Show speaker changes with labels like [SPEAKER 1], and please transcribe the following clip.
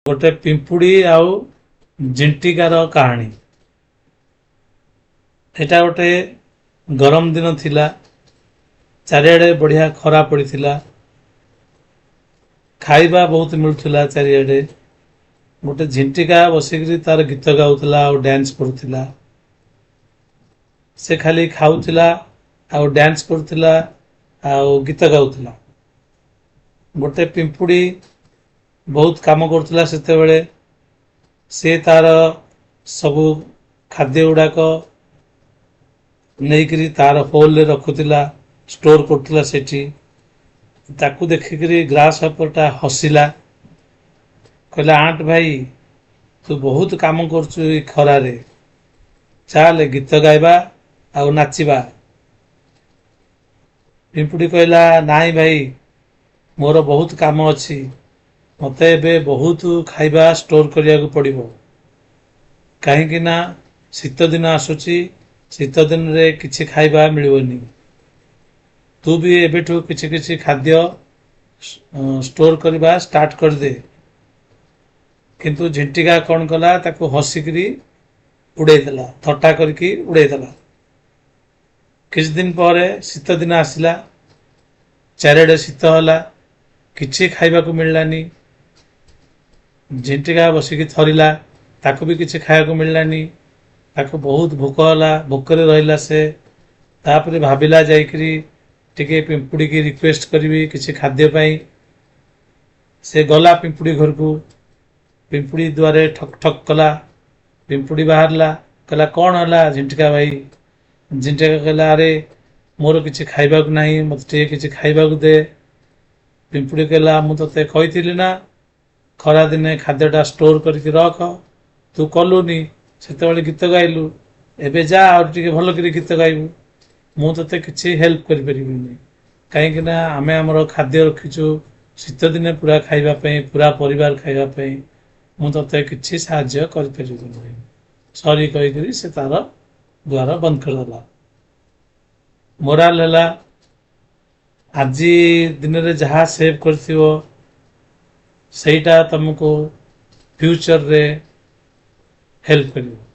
[SPEAKER 1] गोटे पिंपुड़ी आउ झिंटिकार कहानी। एटा गोटे गरम दिन थिला, चारिआडे बढ़िया खरा पड़ीथिला, खाइबा बहुत मिलुथिला चारिआडे। गोटे झिंटिका बसिकरी तार गीत गाउथिला और डांस करुथिला। से खाली खाउथिला और डांस करुथिला और गीत गाउथिला। गोटे पिंपुड़ी बहुत काम करुथिला सेतेबेले। से तार सबु खाद्य गुड़ाक नहींकरी तार होल रे रखुथिला, स्टोर करथिला सेठी। ताकू देखिकरी ग्रास हॉपरटा हसिला, कहला आंट भाई तू बहुत काम करचु ई खरा रे, चाल गीत गाइबा और नाचिबा। पिंपुड़ी कहला नाई भाई मोर बहुत काम अछि, मते एबे बहुत खाइबा स्टोर करिया को पड़िबो। काहेकि ना शीत दिन आसुची, शीत दिन रे किछि खाइबा मिलिबोनी। तू भी एबेठू किछि किछि खाद्य स्टोर करबा स्टार्ट कर दे। किंतु झिंटिका कौन कला, ताको हसिकरी उड़े देला, थट्टा करके उड़े देला। किछ दिन परे शीत दिन आसिला, चारिआडे शीत होला, किछि खाइबा को मिललानी। झिंटिका बसिकी थरिला, ताको भी किछि खाया को मिललानी। ताको बहुत भोक होला, भोकरे रहिला से। तापरे भाबिला जाइकरी टिके पिंपुड़ी की रिक्वेस्ट करिवि किछि खाद्य पाई। से गला पिंपुड़ी घर को, पिंपुड़ी द्वारे ठक ठक कला। पिंपुड़ी बाहरला, कहला कौन होला झिंटिका भाई। झिंटिका कहला अरे मोर किछि खाइबा को नाही, मते किछि खाइबा को दे। पिंपुड़ी कहला मु तते कहिथिली ना खरा दिने खाद्यटा स्टोर करके रख, तू कलुनी, सेतेबेले गीत गाइलु, एबे जा और टिके भल करी गीत गाइबु। मु तते किछि हेल्प करि परिबिनी, काहेकि ना आमे हमर खाद्य रखिछु शीत दिने पूरा खाइबा पई, पूरा परिवार खाइबा पई। मु तते किछि साहाय्य करि परिबिनी। सॉरी कहिकरी से तार द्वार बंद कर देला। मोराल हला आजी दिन रे जहा सेव करथिवो सेटा तुमको फ्यूचर रे हेल्प करिवो।